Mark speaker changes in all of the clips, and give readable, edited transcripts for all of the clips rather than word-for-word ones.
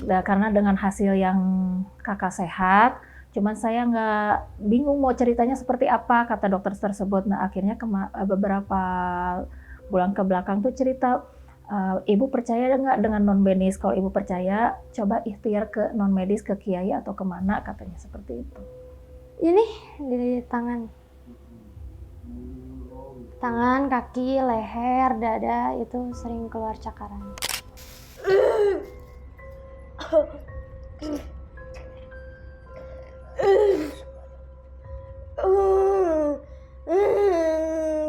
Speaker 1: karena dengan hasil yang kakak sehat, cuman saya nggak bingung mau ceritanya seperti apa, kata dokter tersebut. Nah akhirnya beberapa bulan ke belakang tuh cerita, ibu percaya nggak dengan non medis? Kalau ibu percaya, coba ikhtiar ke non medis, ke kiai atau kemana, katanya seperti itu.
Speaker 2: Ini di tangan, kaki, leher, dada itu sering keluar cakaran.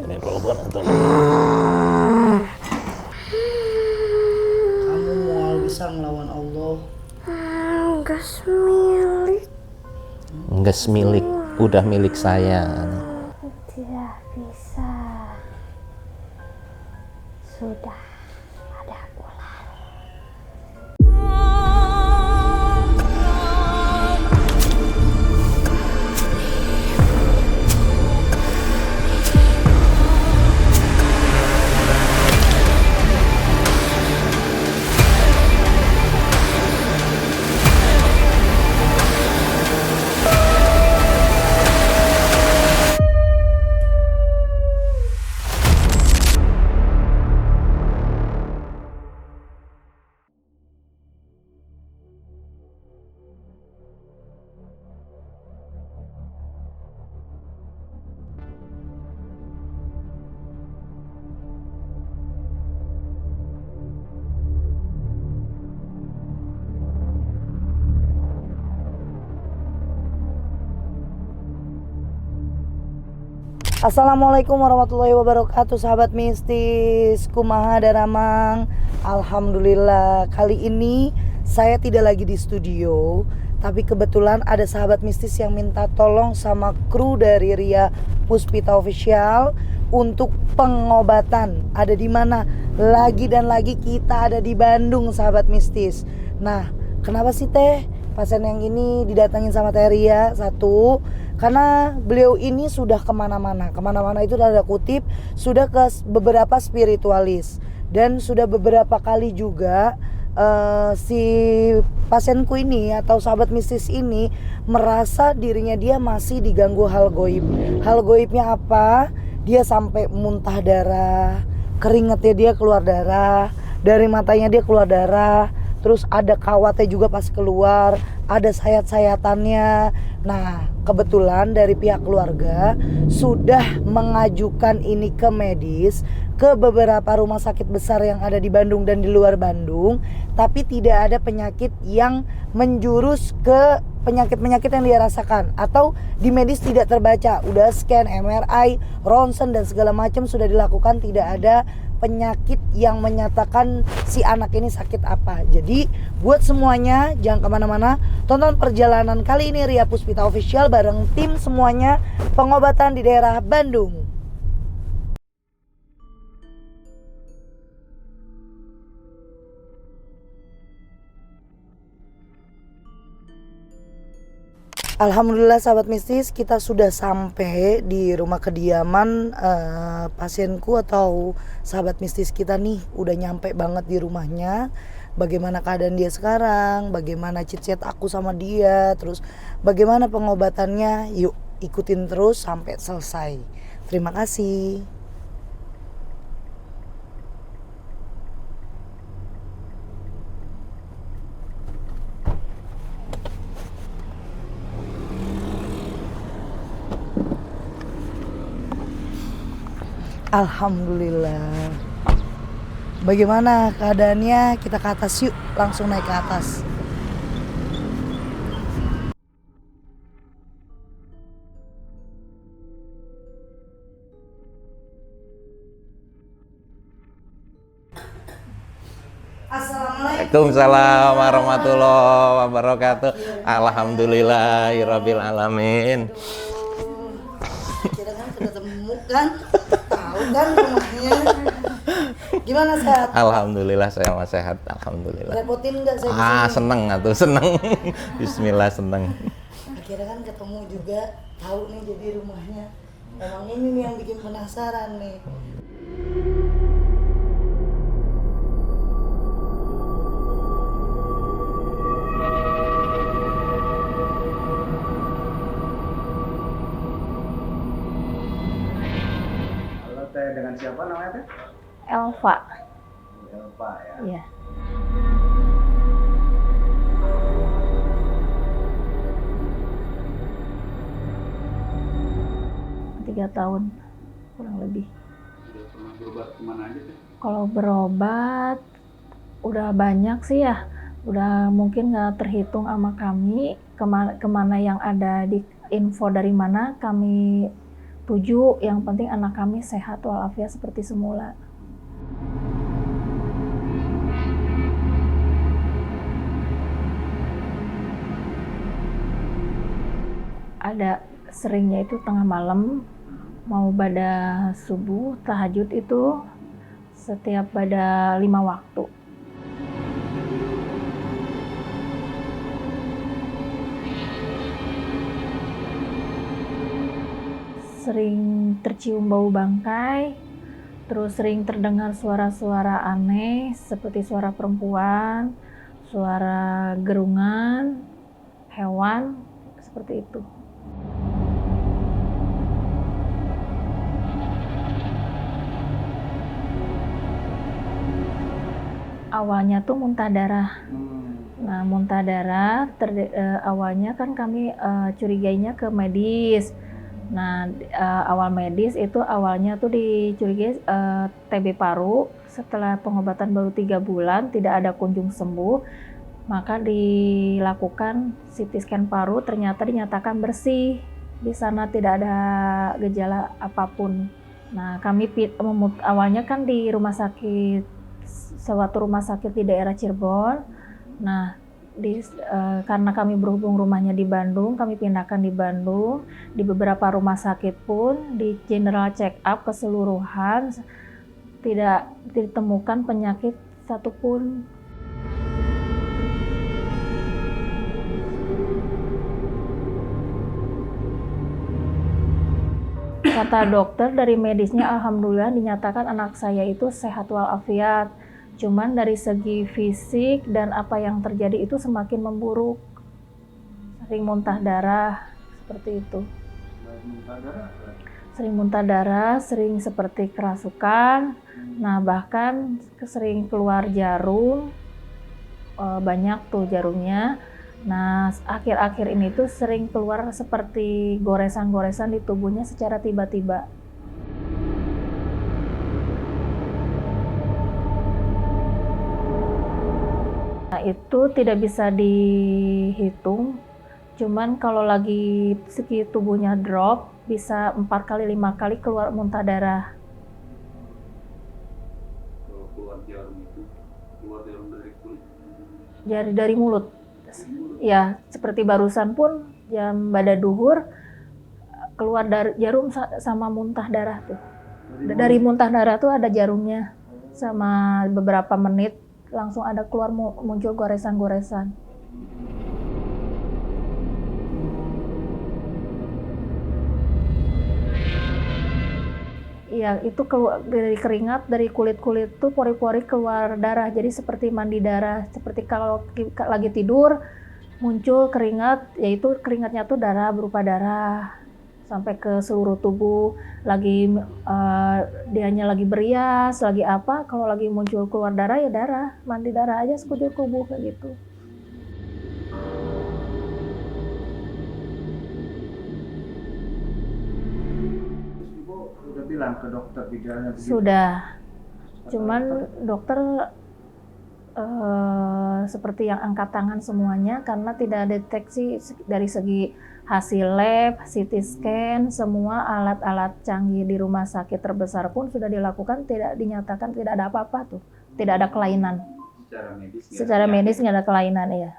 Speaker 3: Ini perempuan atau
Speaker 4: kamu mau bisa ngelawan Allah?
Speaker 3: Enggak milik, udah milik saya.
Speaker 2: Tidak bisa. Sudah ada ular.
Speaker 4: Assalamualaikum warahmatullahi wabarakatuh, sahabat mistis, kumaha daramang. Alhamdulillah, kali ini saya tidak lagi di studio, tapi kebetulan ada sahabat mistis yang minta tolong sama kru dari Ria Puspita Official untuk pengobatan. Ada di mana? Lagi dan lagi kita ada di Bandung, sahabat mistis. Nah, kenapa sih teh pasien yang ini didatangin sama Teh Ria? Satu, karena beliau ini sudah kemana-mana itu tanda kutip, sudah ke beberapa spiritualis. Dan sudah beberapa kali juga si pasienku ini atau sahabat mistis ini merasa dirinya dia masih diganggu hal goib. Hal goibnya apa? Dia sampai muntah darah, keringetnya dia keluar darah, dari matanya dia keluar darah, terus ada kawatnya juga pas keluar, ada sayat-sayatannya. Nah, kebetulan dari pihak keluarga sudah mengajukan ini ke medis, ke beberapa rumah sakit besar yang ada di Bandung dan di luar Bandung, tapi tidak ada penyakit yang menjurus ke penyakit-penyakit yang dia rasakan, atau di medis tidak terbaca. Udah scan, MRI, ronsen dan segala macam sudah dilakukan, tidak ada penyakit yang menyatakan si anak ini sakit apa. Jadi buat semuanya jangan kemana-mana, tonton perjalanan kali ini Ria Puspita Official bareng tim semuanya, pengobatan di daerah Bandung. Alhamdulillah sahabat mistis, kita sudah sampai di rumah kediaman pasienku atau sahabat mistis kita nih. Udah nyampe banget di rumahnya. Bagaimana keadaan dia sekarang, bagaimana chit-chat aku sama dia, terus bagaimana pengobatannya. Yuk ikutin terus sampai selesai. Terima kasih. Alhamdulillah. Bagaimana keadaannya? Kita ke atas yuk, langsung naik ke atas.
Speaker 3: Waalaikumsalam warahmatullahi wabarakatuh. Alhamdulillahirabbil alamin.
Speaker 4: Kira kan ketemu kan? Tahu kan rumahnya? Gimana, sehat?
Speaker 3: Alhamdulillah saya masih sehat, alhamdulillah.
Speaker 4: Repotin nggak saya?
Speaker 3: Seneng atuh, seneng. Bismillah, seneng.
Speaker 4: Akhirnya kan ketemu juga, tahu nih jadi rumahnya. Emang ini nih yang bikin penasaran nih.
Speaker 5: dengan siapa namanya teh?
Speaker 1: Elva.
Speaker 5: Elva ya.
Speaker 1: Iya. Tiga tahun kurang lebih.
Speaker 5: Sudah pernah berobat kemana aja teh?
Speaker 1: Kalau berobat udah banyak sih ya, udah mungkin nggak terhitung sama kami kemana yang ada di info dari mana kami tuju. Yang penting anak kami sehat walafiat seperti semula. Ada seringnya itu tengah malam, mau pada subuh, tahajud itu setiap pada 5 waktu. Sering tercium bau bangkai, terus sering terdengar suara-suara aneh seperti suara perempuan, suara gerungan, hewan, seperti itu. Awalnya tuh muntah darah. Nah, muntah darah awalnya kan kami curigainya ke medis. Nah, awal medis itu awalnya tuh dicurigai TB paru. Setelah pengobatan baru 3 bulan tidak ada kunjung sembuh, maka dilakukan CT scan paru, ternyata dinyatakan bersih. Di sana tidak ada gejala apapun. Nah, kami awalnya kan di rumah sakit, suatu rumah sakit di daerah Cirebon. Nah, karena kami berhubung rumahnya di Bandung, kami pindahkan di Bandung. Di beberapa rumah sakit pun di general check up keseluruhan tidak ditemukan penyakit satupun. Kata dokter dari medisnya, alhamdulillah dinyatakan anak saya itu sehat walafiat. Cuman dari segi fisik dan apa yang terjadi itu semakin memburuk. Sering muntah darah, seperti itu. Sering muntah darah, sering seperti kerasukan. Nah, bahkan sering keluar jarum. Banyak tuh jarumnya. Nah, akhir-akhir ini tuh sering keluar seperti goresan-goresan di tubuhnya secara tiba-tiba. Nah, itu tidak bisa dihitung. Cuman kalau lagi segi tubuhnya drop, bisa 4 kali 5 kali keluar muntah darah.
Speaker 5: Kalau keluar jarum itu, keluar jarum dari kulit.
Speaker 1: Dari mulut. Ya, seperti barusan pun jam pada duhur keluar dari jarum sama muntah darah tuh. Dari muntah darah tuh ada jarumnya. Sama beberapa menit langsung ada keluar muncul goresan-goresan. Iya, itu keluar dari keringat, dari kulit-kulit tuh pori-pori keluar darah. Jadi seperti mandi darah, seperti kalau lagi tidur muncul keringat, yaitu keringatnya tuh darah, berupa darah sampai ke seluruh tubuh. Dianya lagi berias, lagi apa, kalau lagi muncul keluar darah ya darah, mandi darah aja sekujur tubuh kayak gitu.
Speaker 5: Ibu udah bilang ke dokter gejalanya begitu?
Speaker 1: Sudah, cuman dokter seperti yang angkat tangan semuanya karena tidak deteksi dari segi hasil lab, CT scan, semua alat-alat canggih di rumah sakit terbesar pun sudah dilakukan, tidak dinyatakan tidak ada apa-apa tuh, tidak ada kelainan. Secara medis nggak ada kelainan ya.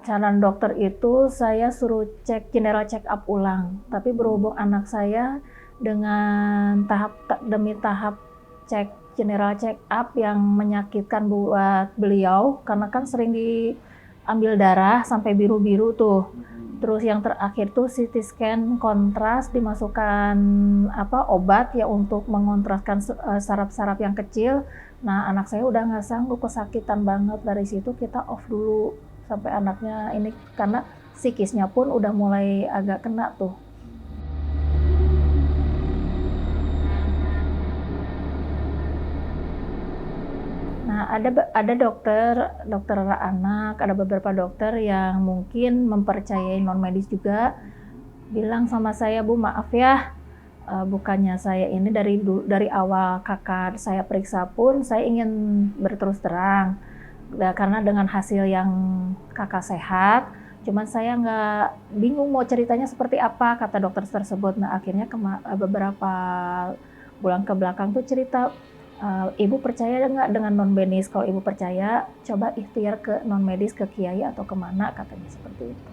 Speaker 1: Saran dokter itu saya suruh cek general check up ulang, tapi berhubung anak saya dengan tahap demi tahap cek general check up yang menyakitkan buat beliau karena kan sering diambil darah sampai biru-biru tuh. Terus yang terakhir tuh CT scan kontras, dimasukkan obat ya untuk mengontraskan saraf-saraf yang kecil. Nah, anak saya udah nggak sanggup, kesakitan banget. Dari situ kita off dulu sampai anaknya ini, karena psikisnya pun udah mulai agak kena tuh. Nah, ada dokter anak, ada beberapa dokter yang mungkin mempercayai non medis juga bilang sama saya, Bu maaf ya, bukannya saya ini dari awal kakak saya periksa pun saya ingin berterus terang, karena dengan hasil yang kakak sehat, cuman saya nggak bingung mau ceritanya seperti apa kata dokter tersebut. Nah akhirnya beberapa bulan ke belakang tuh cerita, ibu percaya nggak dengan non medis? Kalau ibu percaya, coba ikhtiar ke non medis, ke kiai atau kemana, katanya seperti itu.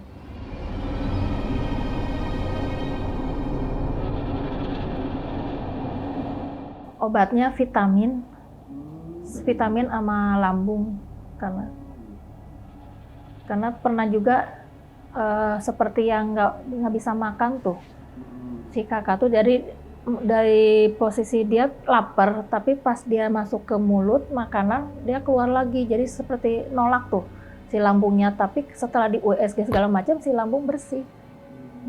Speaker 1: Obatnya vitamin sama lambung, karena pernah juga seperti yang nggak bisa makan tuh si kakak tuh, dari posisi dia lapar, tapi pas dia masuk ke mulut makanan dia keluar lagi, jadi seperti nolak tuh si lambungnya. Tapi setelah di USG segala macam si lambung bersih,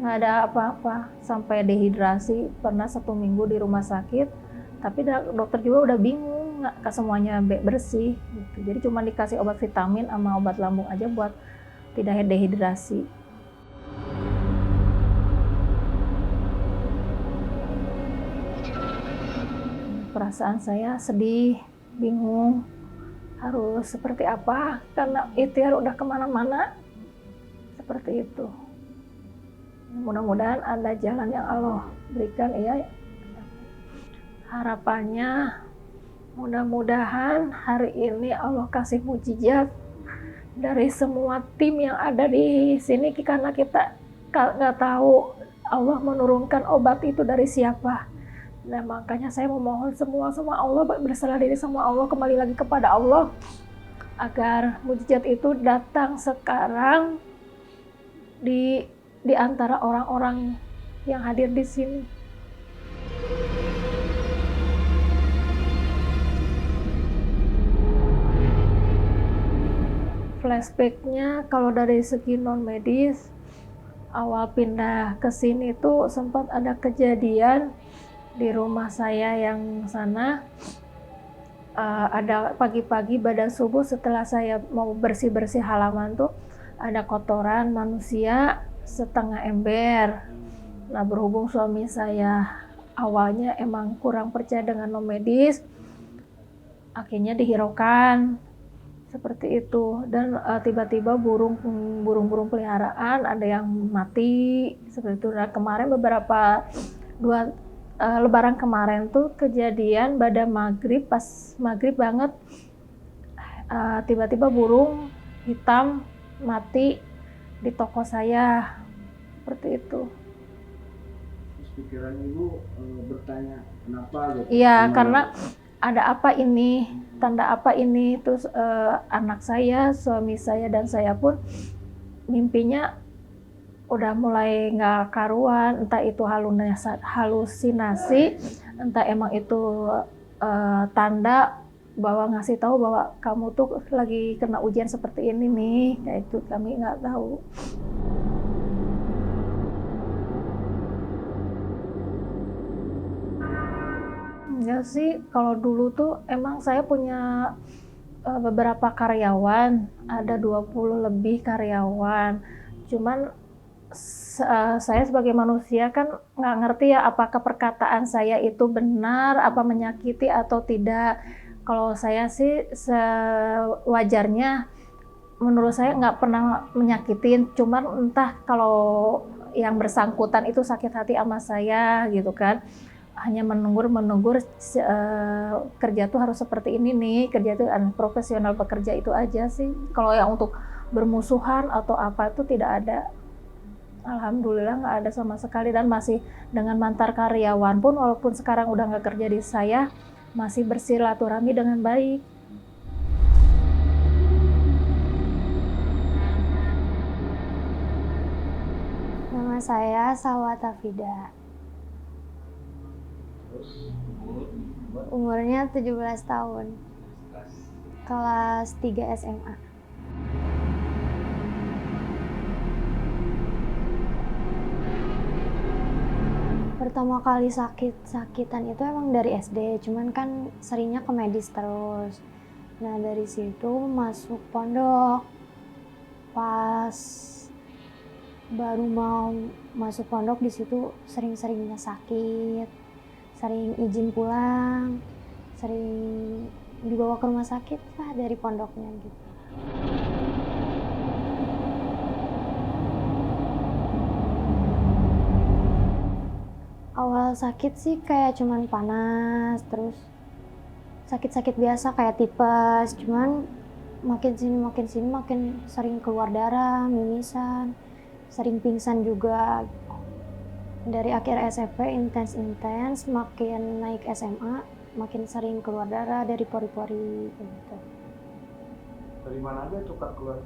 Speaker 1: nggak ada apa-apa, sampai dehidrasi pernah 1 minggu di rumah sakit. Tapi dokter juga udah bingung, nggak semuanya bersih gitu. Jadi cuma dikasih obat vitamin sama obat lambung aja buat tidak dehidrasi. Perasaan saya sedih, bingung, harus seperti apa, karena ikhtiar udah kemana-mana, seperti itu. Mudah-mudahan ada jalan yang Allah berikan ya. Harapannya mudah-mudahan hari ini Allah kasih mukjizat dari semua tim yang ada di sini, karena kita nggak tahu Allah menurunkan obat itu dari siapa. Nah makanya saya memohon semua sama Allah, berserah diri sama Allah, kembali lagi kepada Allah, agar mukjizat itu datang sekarang di antara orang-orang yang hadir di sini. Flashbacknya kalau dari segi non medis, awal pindah ke sini tuh sempat ada kejadian di rumah saya yang sana. Ada pagi-pagi pada subuh setelah saya mau bersih-bersih halaman tuh ada kotoran manusia setengah ember. Nah berhubung suami saya awalnya emang kurang percaya dengan non medis, akhirnya dihiraukan seperti itu. Dan tiba-tiba burung peliharaan ada yang mati seperti itu. Nah kemarin Lebaran kemarin tuh kejadian pada maghrib, pas maghrib banget, tiba-tiba burung hitam mati di toko saya, seperti itu.
Speaker 5: Terus pikiran ibu bertanya kenapa gitu?
Speaker 1: Iya, karena ada apa ini, tanda apa ini. Terus anak saya, suami saya, dan saya pun mimpinya udah mulai nggak karuan, entah itu halusinasi, entah emang itu tanda bahwa ngasih tahu bahwa kamu tuh lagi kena ujian seperti ini nih, kayak itu kami nggak tahu. Ya sih, kalau dulu tuh emang saya punya beberapa karyawan, ada 20 lebih karyawan. Cuman saya sebagai manusia kan nggak ngerti ya apakah perkataan saya itu benar, apa menyakiti atau tidak. Kalau saya sih sewajarnya, menurut saya nggak pernah menyakitin, cuman entah kalau yang bersangkutan itu sakit hati sama saya gitu kan, hanya menegur kerja tuh harus seperti ini nih, kerja tuh profesional bekerja, itu aja sih. Kalau yang untuk bermusuhan atau apa itu tidak ada. Alhamdulillah nggak ada sama sekali, dan masih dengan mantar karyawan pun walaupun sekarang udah nggak kerja di saya, masih bersilaturahmi dengan baik.
Speaker 2: Nama saya Salwata Fida. Umurnya 17 tahun. Kelas 3 SMA. Pertama kali sakitan itu emang dari SD, cuman kan seringnya ke medis terus. Nah dari situ masuk pondok. Pas baru mau masuk pondok di situ sering-seringnya sakit, sering izin pulang, sering dibawa ke rumah sakit lah dari pondoknya gitu. Awal sakit sih kayak cuman panas, terus sakit-sakit biasa kayak tipes, cuman makin sini makin sering keluar darah, mimisan, sering pingsan juga. Dari akhir SMP intens, makin naik SMA, makin sering keluar darah dari pori-pori gitu.
Speaker 5: Dari mana aja tuh Kak keluar?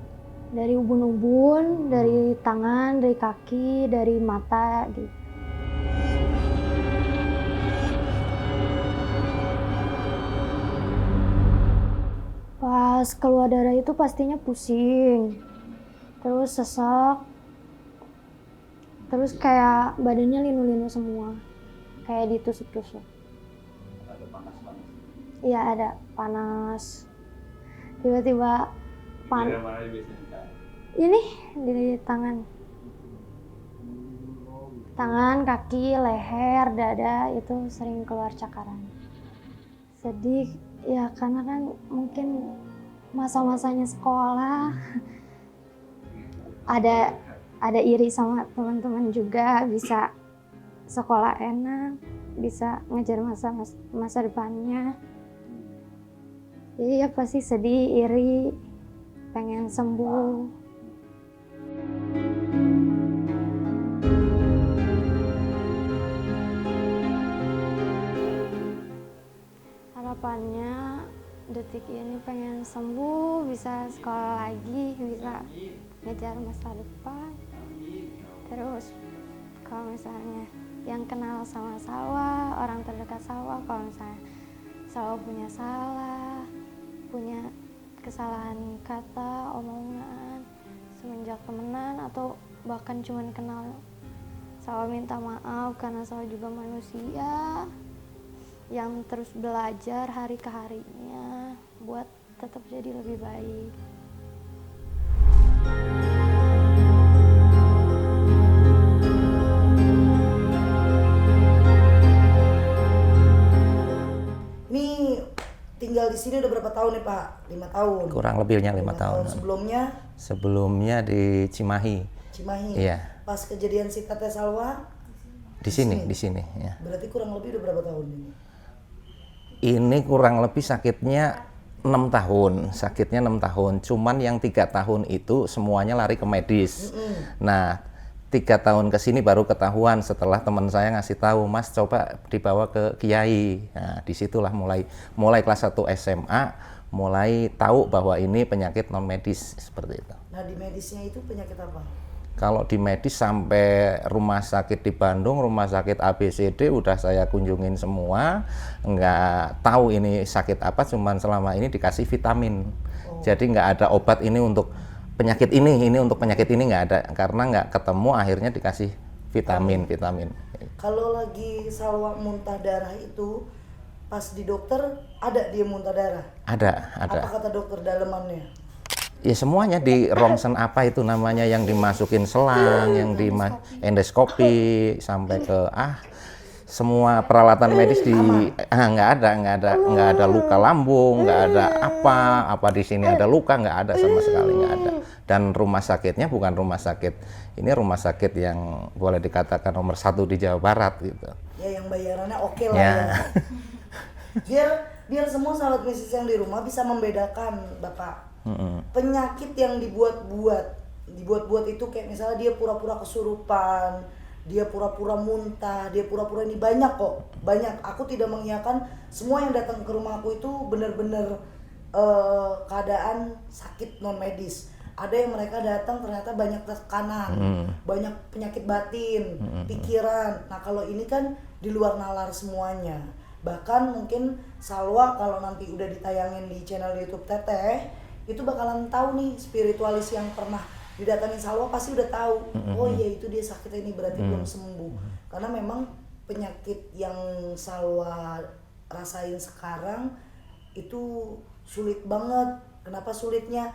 Speaker 2: Dari ubun-ubun, dari tangan, dari kaki, dari mata gitu. Pas keluar darah itu pastinya pusing, terus sesak, terus kayak badannya linu-linu semua, kayak ditusuk-tusuk.
Speaker 5: Ada panas-panas.
Speaker 2: Iya ada panas, tiba-tiba
Speaker 5: Daerah mana biasanya Kak?
Speaker 2: ini di tangan, kaki, leher, dada itu sering keluar cakaran. Sedih ya karena kan mungkin masa-masanya sekolah ada iri sama teman-teman juga, bisa sekolah enak, bisa ngejar masa depannya. Jadi ya pasti sedih, iri, pengen sembuh. Harapannya detik ini pengen sembuh, bisa sekolah lagi, bisa ngejar masa depan. Terus kalau misalnya yang kenal sama Salwa, orang terdekat Salwa, kalau misalnya Salwa punya salah, punya kesalahan kata, omongan semenjak temenan atau bahkan cuman kenal, Salwa minta maaf karena Salwa juga manusia yang terus belajar hari ke harinya buat tetap jadi lebih baik.
Speaker 4: Ini tinggal di sini udah berapa tahun nih Pak? 5 tahun.
Speaker 3: Kurang lebihnya 5 tahun.
Speaker 4: Sebelumnya
Speaker 3: Sebelumnya di Cimahi.
Speaker 4: Cimahi.
Speaker 3: Iya.
Speaker 4: Pas kejadian si Teteh Salwa
Speaker 3: Di sini ya.
Speaker 4: berarti kurang lebih udah berapa tahun ini?
Speaker 3: Ini kurang lebih sakitnya 6 tahun. Sakitnya 6 tahun. Cuman yang 3 tahun itu semuanya lari ke medis. Nah, 3 tahun ke sini baru ketahuan setelah teman saya ngasih tahu, Mas coba dibawa ke Kiai. Nah, disitulah mulai kelas 1 SMA, mulai tahu bahwa ini penyakit non medis seperti itu.
Speaker 4: Nah di medisnya itu penyakit apa?
Speaker 3: Kalau di medis sampai rumah sakit di Bandung, rumah sakit ABCD udah saya kunjungin semua, nggak tahu ini sakit apa, cuman selama ini dikasih vitamin. Jadi nggak ada obat ini untuk penyakit ini untuk penyakit ini nggak ada, karena nggak ketemu akhirnya dikasih vitamin.
Speaker 4: Kalau lagi Salwa muntah darah itu, pas di dokter ada dia muntah darah?
Speaker 3: Ada.
Speaker 4: Apa kata dokter dalemannya?
Speaker 3: Ya semuanya di rongsen apa itu namanya, yang dimasukin selang, yang di endoskopi sampai ke semua peralatan medis nggak ada luka lambung, nggak ada apa di sini ada luka, nggak ada sama sekali, nggak ada. Dan rumah sakitnya bukan rumah sakit, ini rumah sakit yang boleh dikatakan nomor 1 di Jawa Barat gitu.
Speaker 4: Ya yang bayarannya oke lah ya. Biar semua sahabat mistis yang di rumah bisa membedakan Bapak. Penyakit yang dibuat-buat itu kayak misalnya dia pura-pura kesurupan, dia pura-pura muntah, dia pura-pura ini banyak kok, banyak. Aku tidak mengiyakan semua yang datang ke rumah aku itu benar-benar keadaan sakit non medis. Ada yang mereka datang ternyata banyak tekanan, banyak penyakit batin, pikiran. Nah kalau ini kan di luar nalar semuanya. Bahkan mungkin Salwa kalau nanti udah ditayangin di channel YouTube Teteh, itu bakalan tahu nih, spiritualis yang pernah didatangin Salwa pasti udah tahu. Oh iya itu dia sakit ini berarti belum sembuh. Karena memang penyakit yang Salwa rasain sekarang itu sulit banget. Kenapa sulitnya?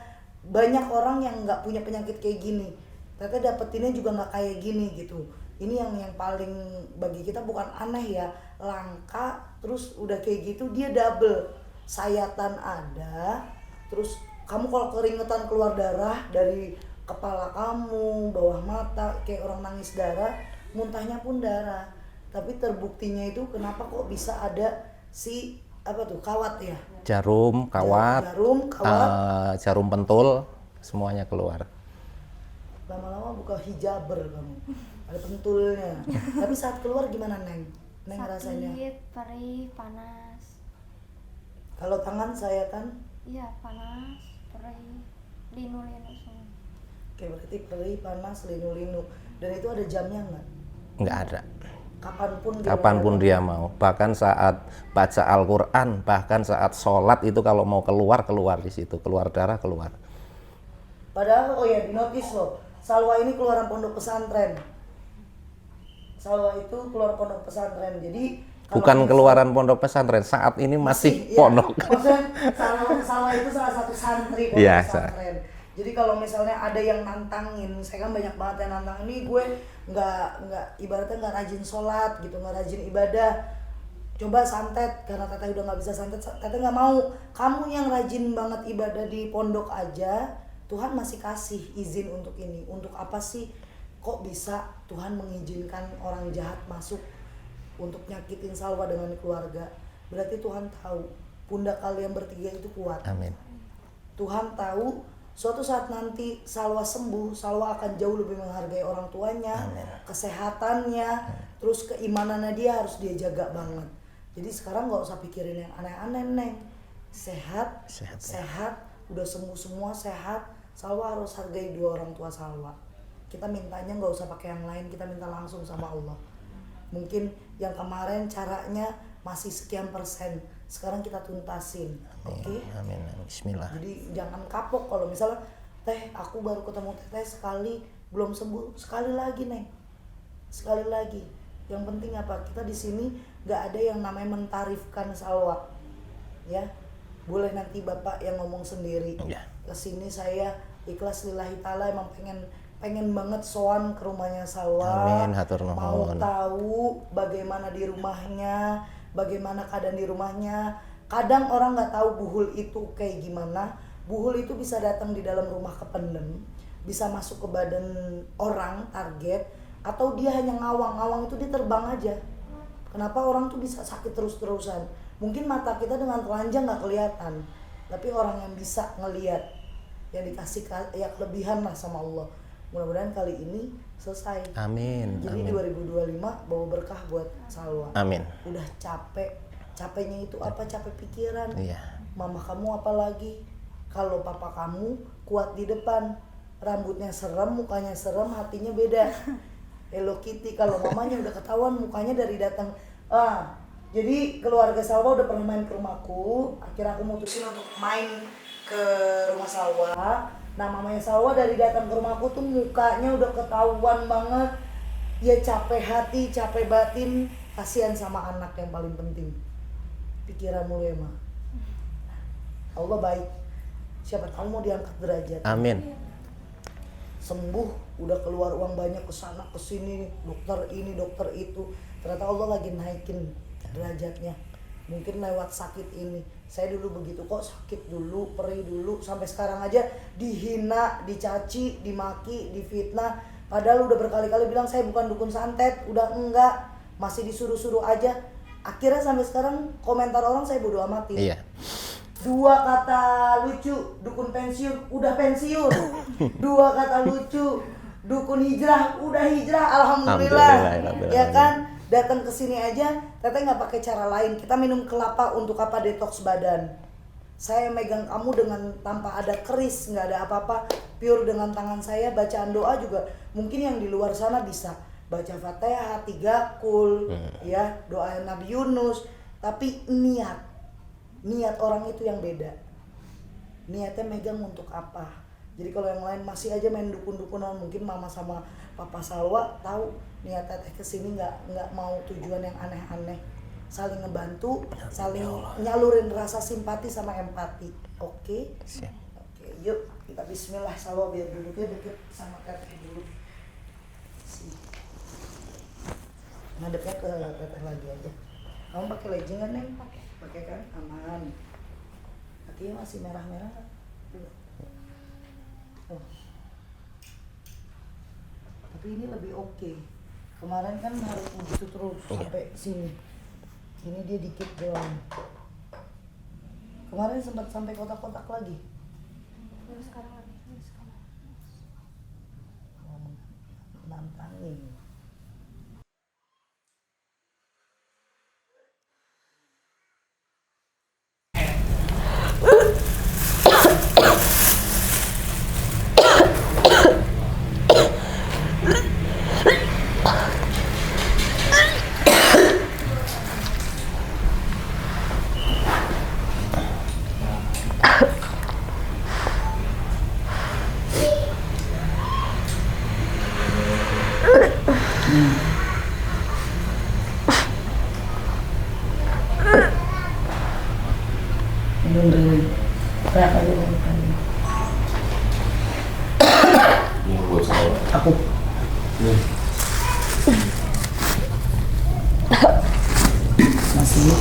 Speaker 4: Banyak orang yang nggak punya penyakit kayak gini, ternyata dapetinnya juga nggak kayak gini gitu. Ini yang paling bagi kita bukan aneh ya, langka, terus udah kayak gitu dia double, sayatan ada, terus kamu kalau keringetan keluar darah dari kepala kamu, bawah mata kayak orang nangis darah, muntahnya pun darah. Tapi terbuktinya itu kenapa kok bisa ada si apa tuh kawat ya?
Speaker 3: Jarum, kawat, jarum pentul, semuanya keluar.
Speaker 4: Lama-lama buka hijaber kamu, ada pentulnya. Tapi saat keluar gimana Neng? Neng rasanya?
Speaker 2: Sakit, perih, panas.
Speaker 4: Kalau tangan sayatan?
Speaker 2: Iya, panas, perih, linu-linu semua.
Speaker 4: Oke, berarti perih, panas, linu-linu. Dan itu ada jamnya nggak?
Speaker 3: Nggak ada.
Speaker 4: Kapanpun
Speaker 3: Dia mau. Bahkan saat baca Al-Quran, bahkan saat sholat itu kalau mau keluar di situ, keluar darah keluar.
Speaker 4: Padahal oh ya, di notis loh, Salwa ini keluaran pondok pesantren. Salwa itu keluar pondok pesantren. Jadi
Speaker 3: Bukan keluaran pondok pesantren, saat ini masih
Speaker 4: ya,
Speaker 3: pondok.
Speaker 4: Maksudnya Salwa itu salah satu santri pondok
Speaker 3: Iya,
Speaker 4: pesantren. Jadi kalau misalnya ada yang nantangin, saya kan banyak banget yang nantang, ini gue nggak ibaratnya nggak rajin sholat gitu, nggak rajin ibadah, coba santet. Karena teteh udah nggak bisa santet, teteh nggak mau. Kamu yang rajin banget ibadah di pondok aja, Tuhan masih kasih izin untuk ini. Untuk apa sih kok bisa Tuhan mengizinkan orang jahat masuk untuk nyakitin Salwa dengan keluarga? Berarti Tuhan tahu pundak kalian bertiga itu kuat.
Speaker 3: Amin.
Speaker 4: Tuhan tahu suatu saat nanti Salwa sembuh, Salwa akan jauh lebih menghargai orang tuanya,
Speaker 3: Amin.
Speaker 4: kesehatannya, terus keimanannya dia harus dia jaga banget. Jadi sekarang nggak usah pikirin yang aneh-aneh, Neng. Sehat, udah sembuh semua, sehat. Salwa harus hargai dua orang tua Salwa. Kita mintanya nggak usah pakai yang lain, kita minta langsung sama Allah. Mungkin yang kemarin caranya masih sekian persen, sekarang kita tuntasin. Oke?
Speaker 3: Amin. Bismillah.
Speaker 4: Jadi jangan kapok kalau misalnya teh aku baru ketemu teteh sekali belum sembuh, sekali lagi Neng, sekali lagi. Yang penting apa, kita di sini nggak ada yang namanya mentarifkan Salwa, ya. Boleh nanti bapak yang ngomong sendiri.
Speaker 3: Ya.
Speaker 4: Kesini saya ikhlas lillahi ta'ala, emang pengen banget soan ke rumahnya Salwa.
Speaker 3: Amin, hatur nuhun.
Speaker 4: Mau tahu bagaimana di rumahnya, bagaimana keadaan di rumahnya. Kadang orang nggak tahu buhul itu kayak gimana. Buhul itu bisa datang di dalam rumah kependem, bisa masuk ke badan orang target, atau dia hanya ngawang itu dia terbang aja. Kenapa orang tuh bisa sakit terus-terusan? Mungkin mata kita dengan telanjang nggak kelihatan, tapi orang yang bisa ngelihat, yang dikasih ya kelebihan lah sama Allah. Mudah-mudahan kali ini selesai.
Speaker 3: Amin.
Speaker 4: Jadi
Speaker 3: Amin.
Speaker 4: 2025 bawa berkah buat Salwa.
Speaker 3: Amin.
Speaker 4: Udah capeknya itu apa? Capek pikiran.
Speaker 3: Iya.
Speaker 4: Mama kamu apa lagi? Kalau papa kamu kuat di depan, rambutnya serem, mukanya serem, hatinya beda. Hello Kitty. Kalau mamanya udah ketahuan mukanya dari datang. Jadi keluarga Salwa udah pernah main ke rumahku. Akhirnya aku mutusin untuk main ke rumah Salwa. Nah mamanya Salwa dari datang ke rumahku tuh mukanya udah ketahuan banget. Ya capek hati, capek batin. Kasihan sama anak yang paling penting. Pikiranmu ya Ma. Allah baik. Siapa tahu mau diangkat derajat.
Speaker 3: Amin.
Speaker 4: Sembuh, udah keluar uang banyak ke sana ke sini, dokter ini, dokter itu. Ternyata Allah lagi naikin derajatnya. Mungkin lewat sakit ini. Saya dulu begitu kok, sakit dulu, perih dulu, sampai sekarang aja dihina, dicaci, dimaki, difitnah. Padahal udah berkali-kali bilang saya bukan dukun santet, udah enggak, masih disuruh-suruh aja. Akhirnya sampai sekarang komentar orang saya bodo amatin.
Speaker 3: Iya.
Speaker 4: 2 kata lucu, dukun pensiun, udah pensiun. 2 kata lucu, dukun hijrah, udah hijrah, alhamdulillah. Ya kan? Datang ke sini aja, teteh nggak pakai cara lain. Kita minum kelapa untuk apa? Detox badan. Saya megang kamu dengan tanpa ada keris, nggak ada apa-apa, pure dengan tangan saya. Bacaan doa juga mungkin yang di luar sana bisa baca Fatihah, 3 kul, ya doa Nabi Yunus. Tapi niat orang itu yang beda. Niatnya megang untuk apa? Jadi kalau yang lain masih aja main dukun-dukunan, mungkin mama sama papa Salwa tahu niat teteh kesini nggak mau tujuan yang aneh-aneh. saling ngebantu, saling nyalurin rasa simpati sama empati. Oke?
Speaker 3: Siap.
Speaker 4: Oke, yuk kita bismillah. Salwa biar duduknya deket sama teteh dulu. Sini. Ngadepnya ke teteh lagi aja. Kamu pakai legging kan, Neng? Pakai kan? Aman. Kakinya masih merah-merah nggak? Oh. Tapi ini lebih oke. Kemarin kan harus begitu terus sampai sini. Ini dia dikit doang. Kemarin sempat sampai kotak-kotak lagi.
Speaker 2: Sekarang lagi.
Speaker 4: Nantangin. Berapa dulu aku masih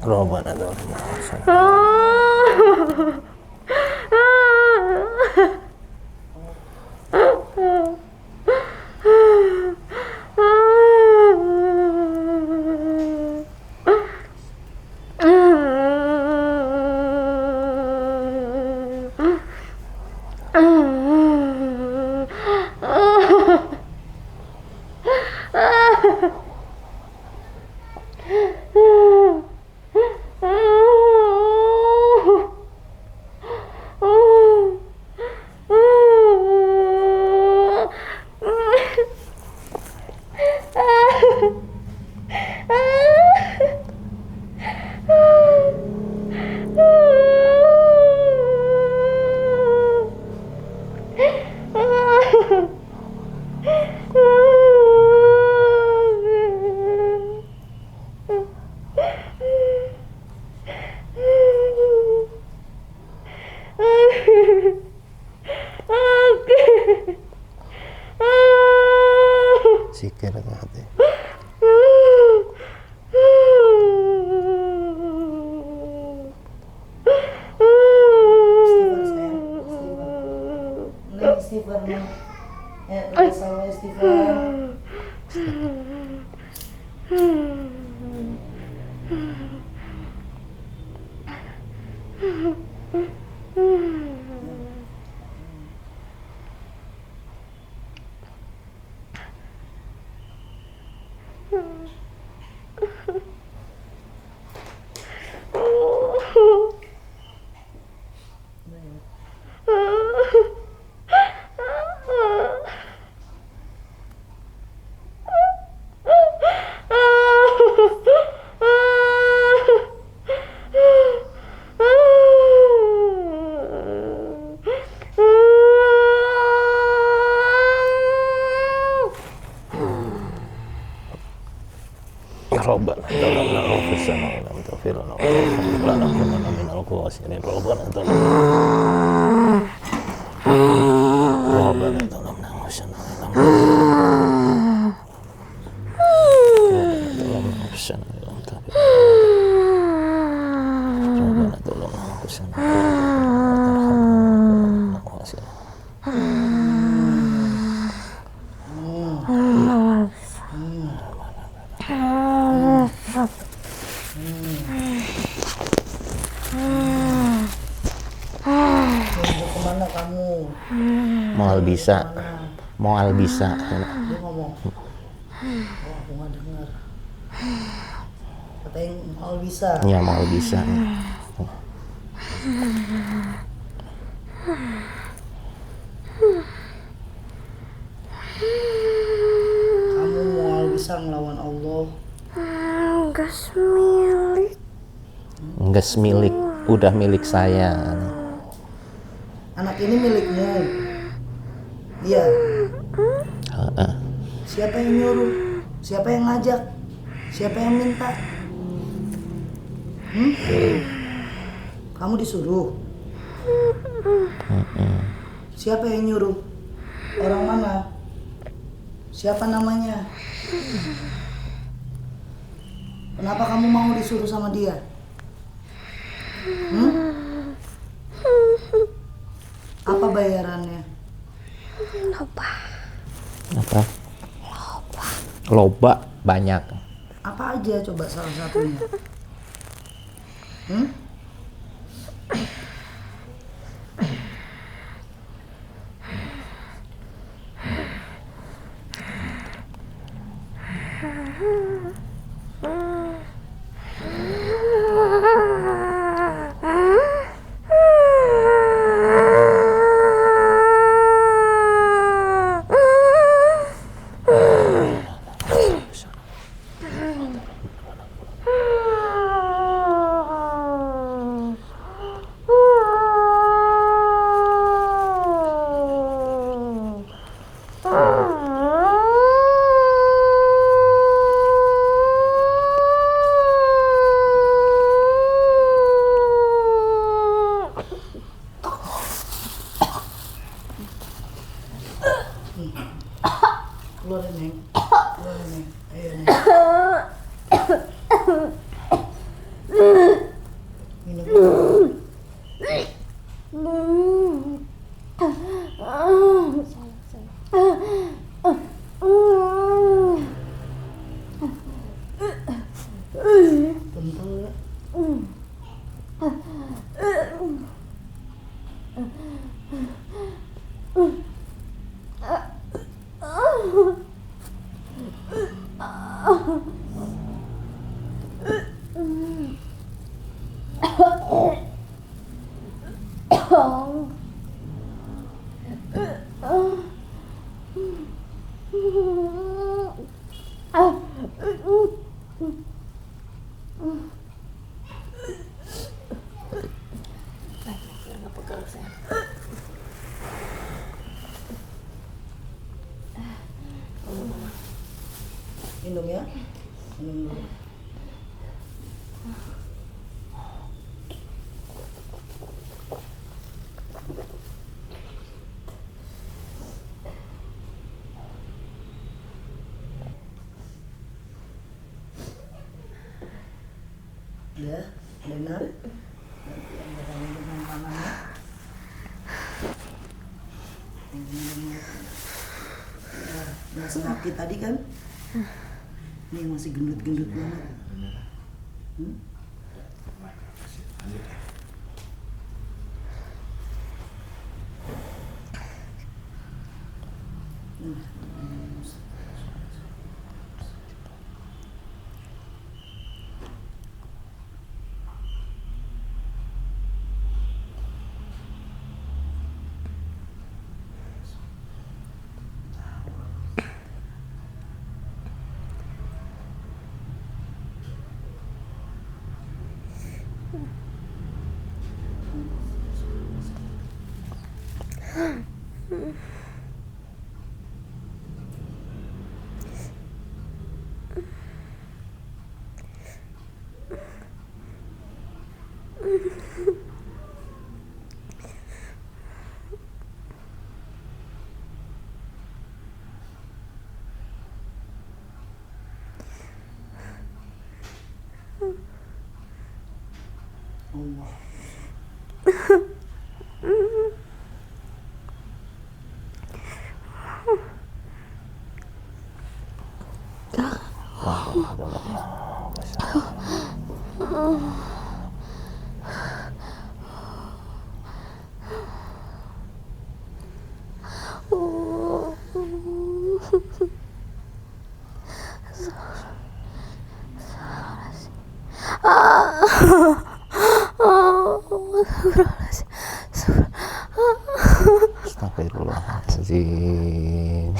Speaker 3: Rabbana zalamna anfusana. Sikir hati.
Speaker 4: Istighfar, Neng. Ya, sama istighfar.
Speaker 3: Rabbana zalamna anfusana wa lam taghfir lana wa tarhamna lanakunanna minal khasirin. Rabbana zalamna anfusana wa lam taghfir Rabbana zalamna anfusana wa lam taghfir
Speaker 4: Kemana kamu?
Speaker 3: Moal bisa.
Speaker 4: Dia ngomong. Oh, aku nggak dengar. Katanya mau bisa.
Speaker 3: Ya moal bisa.
Speaker 4: Kamu mau bisa ngelawan Allah.
Speaker 3: Enggak milik, udah milik saya.
Speaker 4: Anak ini milikmu. Iya. Siapa yang nyuruh? Siapa yang ngajak? Siapa yang minta? Kamu disuruh? Siapa yang nyuruh? Orang mana? Siapa namanya? Kenapa kamu mau disuruh sama dia? Apa bayarannya?
Speaker 3: Apa? Loba banyak.
Speaker 4: Apa aja coba salah satunya? Keluarin, Neng. Keluarin, Neng. Ayo, Neng. Minum ya. Minum. Ya, benar. Nanti Anda dengan tangannya. Masih sakit tadi kan? Ini masih gendut-gendut banget. Allah.
Speaker 3: Astagfirullahaladzim.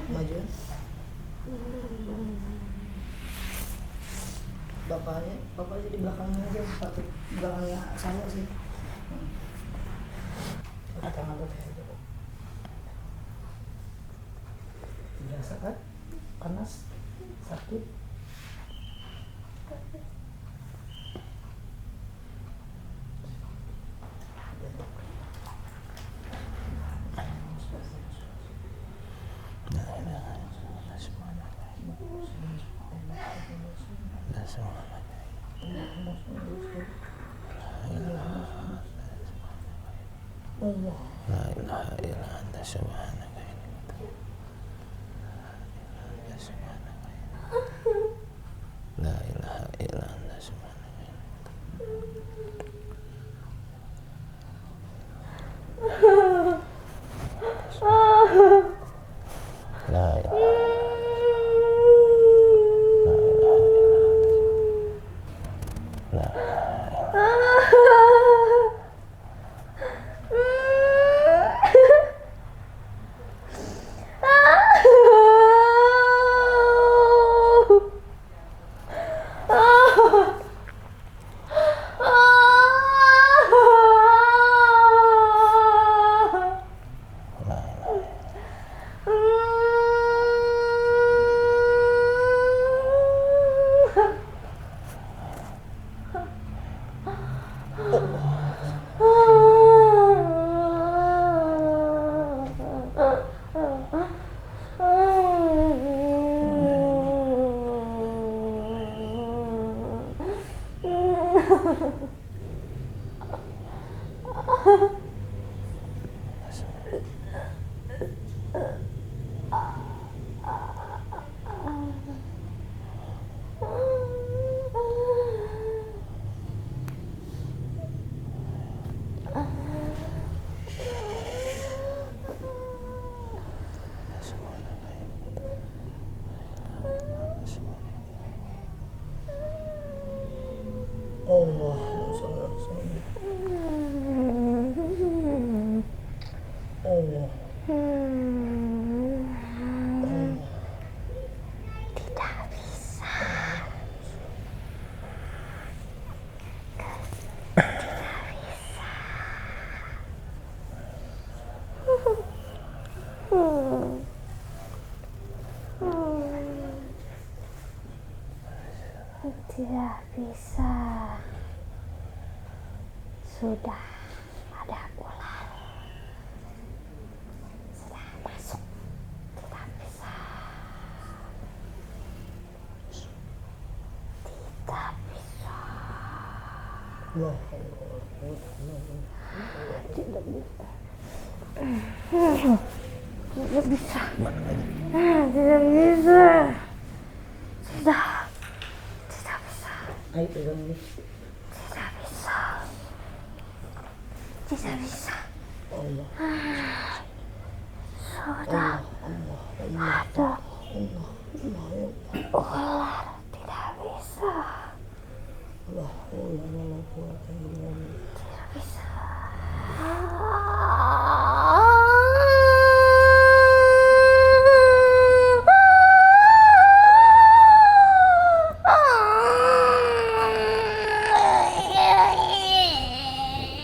Speaker 3: Maju. Bapaknya di belakangnya aja, satu belakangnya saya sih. Tangan lo kayak gitu. Berasa kan? Panas, sakit. La ilaha illa anta subhanaka la ilaha illa anta subhanaka la ilaha la
Speaker 4: Allah. Allah.
Speaker 2: Tidak bisa. Sudah ada ular. Sudah masuk. Tidak bisa. Tidak bisa.
Speaker 4: Allah.
Speaker 2: Tidak bisa. Tidak bisa. Tidak bisa. Sudah. Tidak bisa.
Speaker 4: Ayo pegang ini.
Speaker 2: Tidak bisa. Tidak bisa.
Speaker 4: Allah.
Speaker 2: Sudah
Speaker 4: Allah.
Speaker 2: ada
Speaker 4: Allah.
Speaker 2: ular. Tidak bisa.
Speaker 4: Allah. Allah.
Speaker 2: Tidak bisa.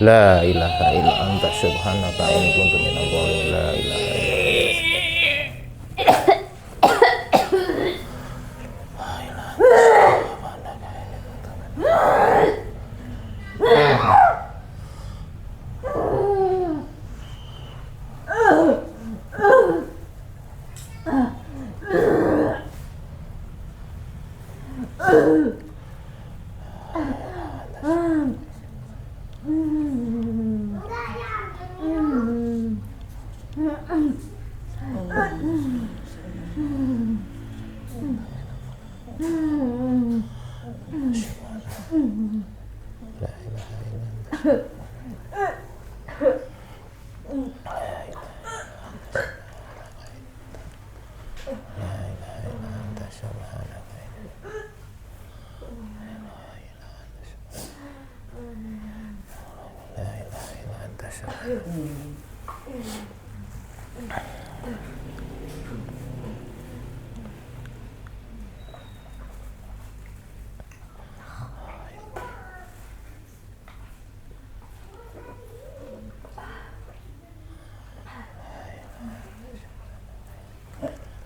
Speaker 3: La ilaha illa anta subhanaka inni kuntu minadh dhalimin. La ilaha illa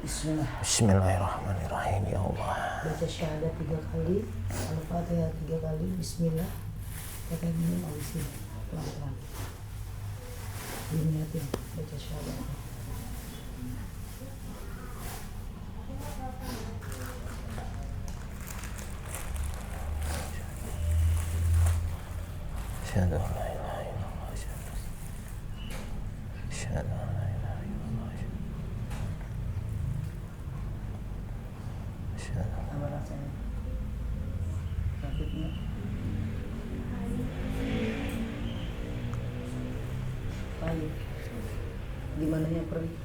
Speaker 4: Bismillah.
Speaker 3: Bismillahirrahmanirrahim. Ya Allah.
Speaker 4: Baca syahadat 3 kali, Al-Fatihah 3 kali, Bismillah. Pakai minum abis ini, pelan-pelan. Diniatin baca syahadat.
Speaker 3: Asyhadu an la ilaha illallah. Asyhadu an la ilaha illallah. Asyhadu.
Speaker 4: Apa rasanya? Sakitnya? Pahit. Di mananya perih?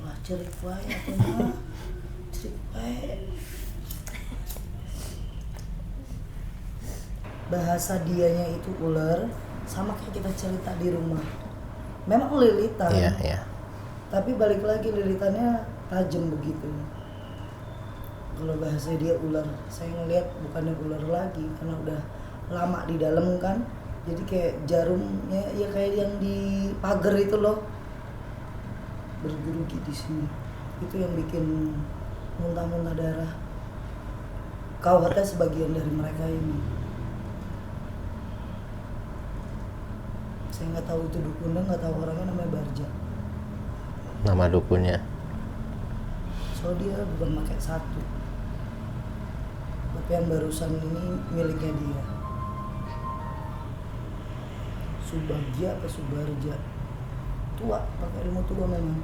Speaker 4: Wah, cerik wae aku mah. Cerik wae. Bahasa dianya itu ular, sama kayak kita cerita di rumah. Memang lilitan.
Speaker 3: Iya, iya.
Speaker 4: Tapi balik lagi lilitannya tajam begitu. Kalau bahasa dia ular, saya ngeliat bukannya ular lagi karena udah lama di dalam kan, jadi kayak jarumnya ya kayak yang di pagar itu loh, bergerugi di sini. Itu yang bikin muntah-muntah darah. Kawatnya sebagian dari mereka ini. Saya nggak tahu itu dukunnya, nggak tahu orangnya, namanya Barja.
Speaker 3: Nama dukunnya.
Speaker 4: So dia bukan pakai satu. Tapi yang barusan ini miliknya dia. Subagja apa Subarja? Tua, pakai ilmu tua memang.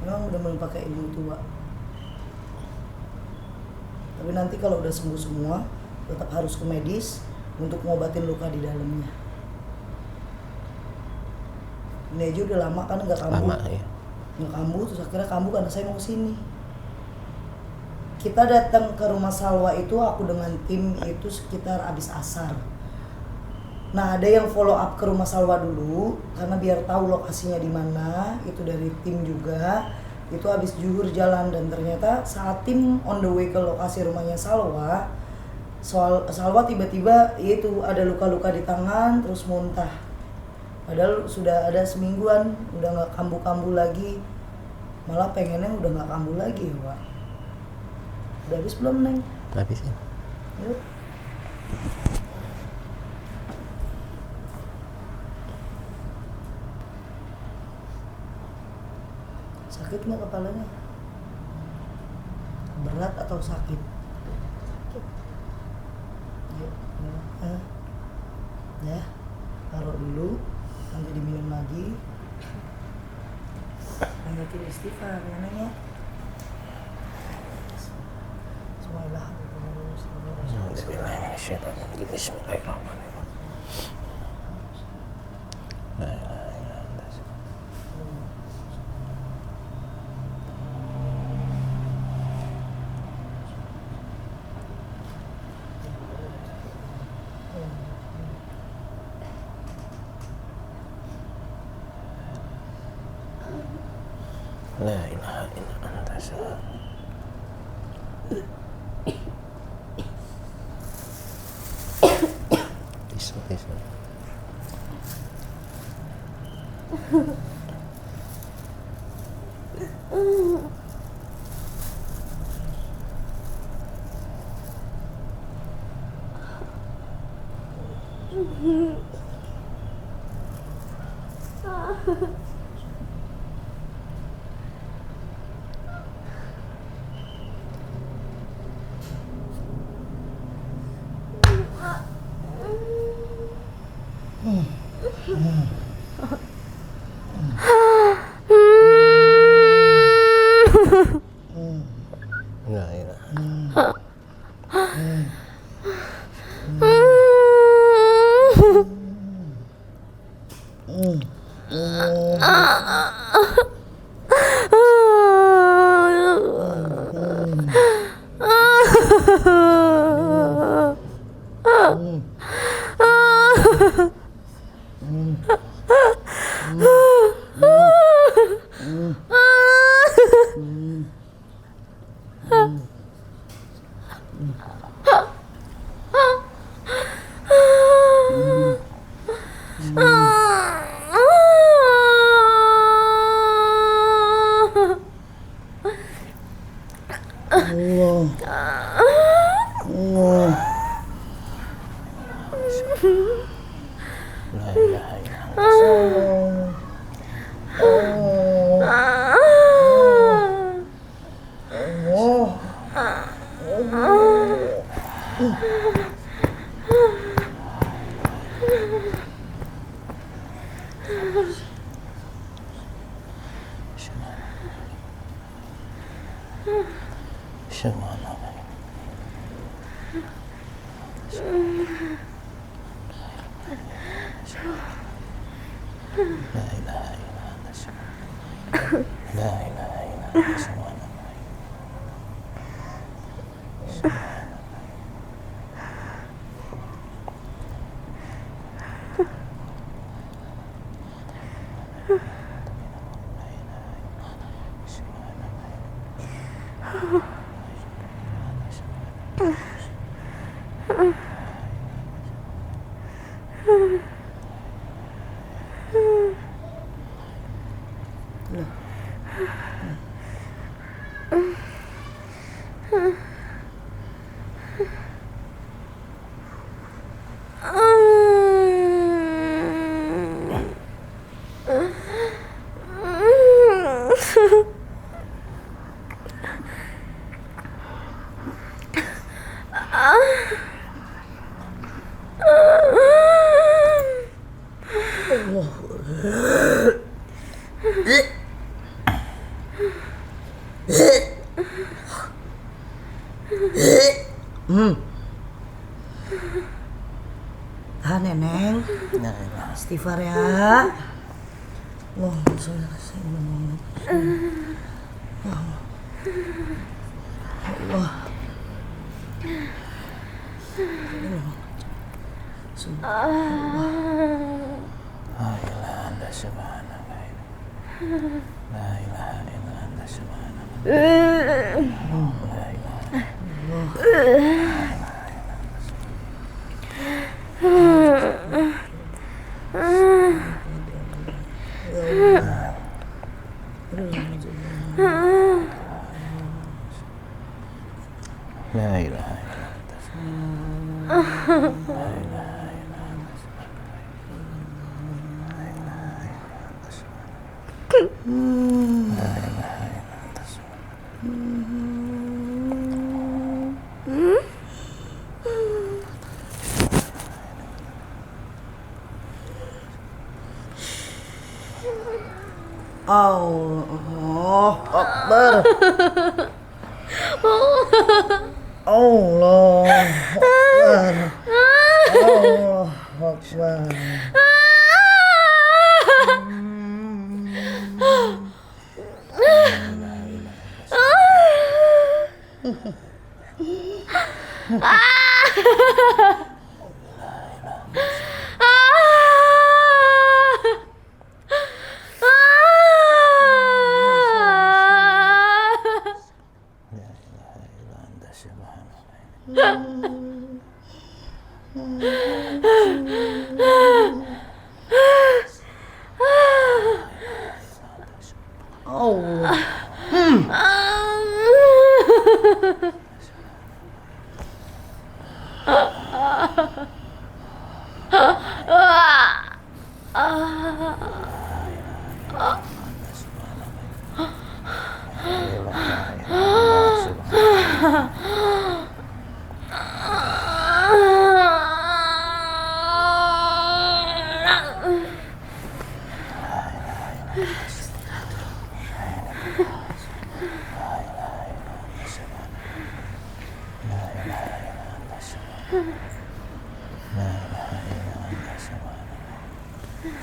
Speaker 4: Memang udah mulai pakai ilmu tua. Tapi nanti kalau udah sembuh semua, tetap harus ke medis untuk ngobatin luka di dalamnya. Ini aja udah lama kan nggak kambuh.
Speaker 3: Lama ya.
Speaker 4: Nggak kambuh, terus akhirnya kambuh karena saya mau kesini. Kita datang ke rumah Salwa itu, aku dengan tim itu sekitar abis asar. Nah, ada yang follow up ke rumah Salwa dulu karena biar tahu lokasinya di mana. Itu dari tim juga. Itu abis zuhur jalan, dan ternyata saat tim on the way ke lokasi rumahnya Salwa, Salwa tiba-tiba itu ada luka-luka di tangan terus muntah. Padahal sudah ada semingguan udah nggak kambuh-kambuh lagi. Malah pengennya udah nggak kambuh lagi ya, Pak. Udah habis belum, Neng?
Speaker 3: Habis ya.
Speaker 4: Yuk. Sakit nggak kepalanya? Berat atau sakit? Yuk, ya, taruh dulu, nanti diminum lagi. Banyakin istighfar ya, Neng ya.
Speaker 3: Bismillahirrahmanirrahim. Bismillahirrahmanirrahim. La ilaha illa anta. La ilaha illa anta. Tisu. La ilaha. La ilaha illallah. La ilaha illallah. La ilaha illallah.
Speaker 4: Tahan ya, Neng. Istighfar ya. Allahumma sholli ala sayyidina Muhammad. Allah.
Speaker 3: La ilaha illa subhanaka. La ilaha illa anta subhanaka. La ilaha La ilaha illa anta
Speaker 4: Allah Akbar. Allah Akbar. Allah Akbar. Allah.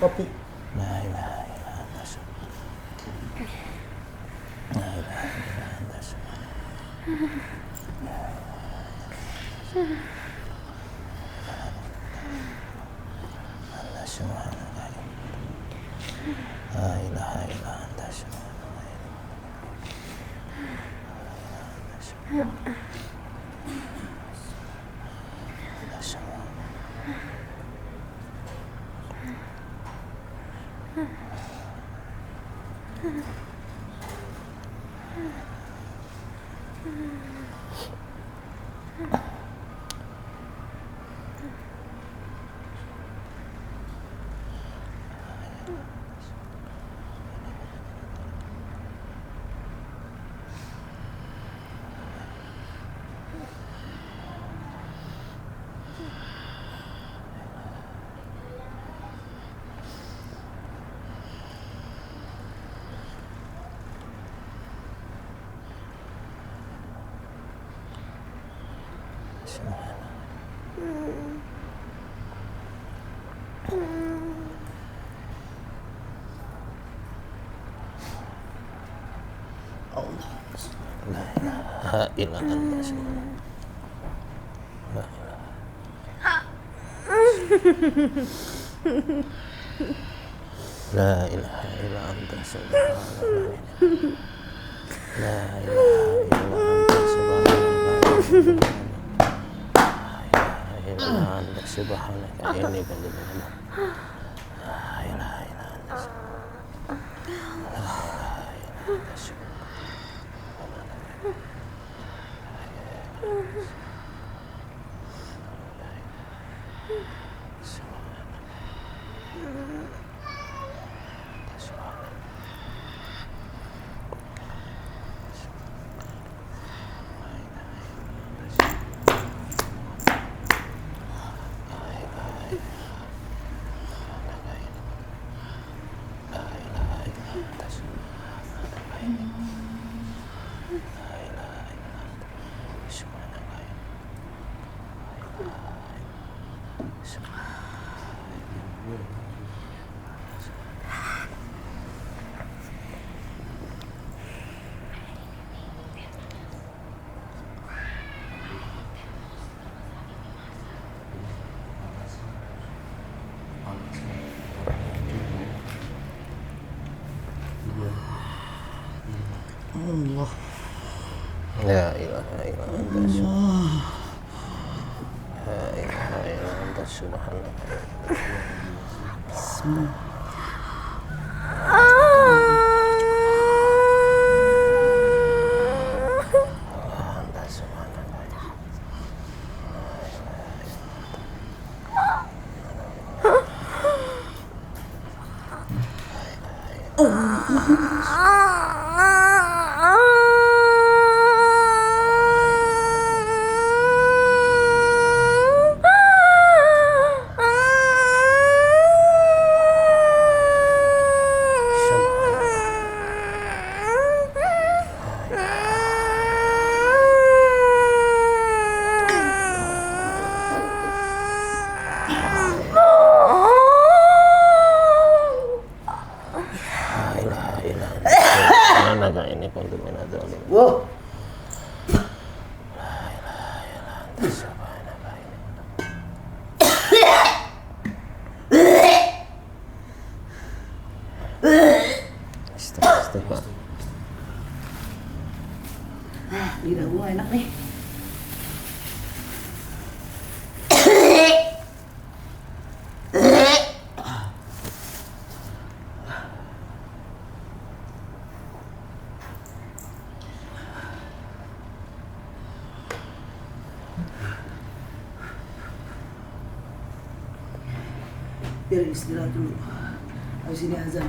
Speaker 4: Kopi.
Speaker 3: La ilaha illa anta subhanaka. La ilaha illa anta subhanaka. Anta subhanaka. La ilaha illa anta subhanaka. La ilaha illa subhanaka. La ilaha illa anta subhanaka. La ilaha illa anta subhanaka. La ilaha illa anta subhanaka. Ini kan La ilaha illa anta subhanaka.
Speaker 4: Allah.
Speaker 3: La ilaha illa anta. La ilaha illa anta subhanaka. Anta subhanaka. La ilaha illa anta subhanaka inni kuntu minadz dzalimin.
Speaker 4: Wow.
Speaker 3: Istighfar.
Speaker 4: Lidah gua enak nih. Biar istirahat dulu. Habis ini azan.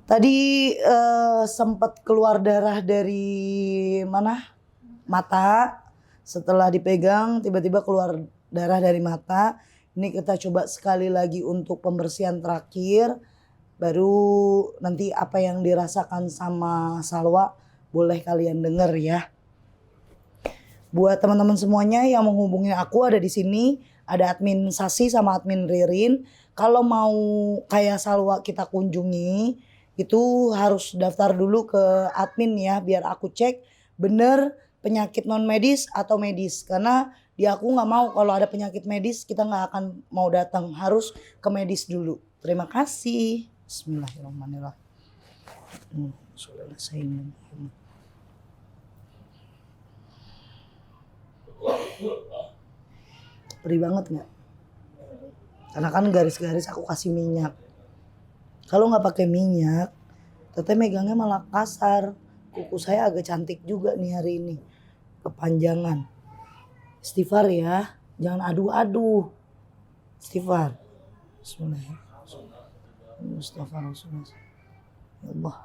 Speaker 4: Tadi sempat keluar darah dari mana? Mata. Setelah dipegang tiba-tiba keluar darah dari mata. Ini kita coba sekali lagi untuk pembersihan terakhir. Baru nanti apa yang dirasakan sama Salwa boleh kalian denger ya. Buat teman-teman semuanya yang menghubungi aku ada di sini. Ada admin Sasi sama admin Ririn. Kalau mau kayak Salwa kita kunjungi, itu harus daftar dulu ke admin ya, biar aku cek bener penyakit non medis atau medis. Karena di aku nggak mau kalau ada penyakit medis kita nggak akan mau datang, harus ke medis dulu. Terima kasih. Bismillahirrahmanirrahim. Perih banget nggak? Karena kan garis-garis aku kasih minyak. Kalau nggak pakai minyak, teteh megangnya malah kasar. Kuku saya agak cantik juga nih hari ini, kepanjangan. Istighfar ya, jangan adu-adu. Istighfar. Bismillahirrahmanirrahim. Astagfirullahaladzim. Ya Allah.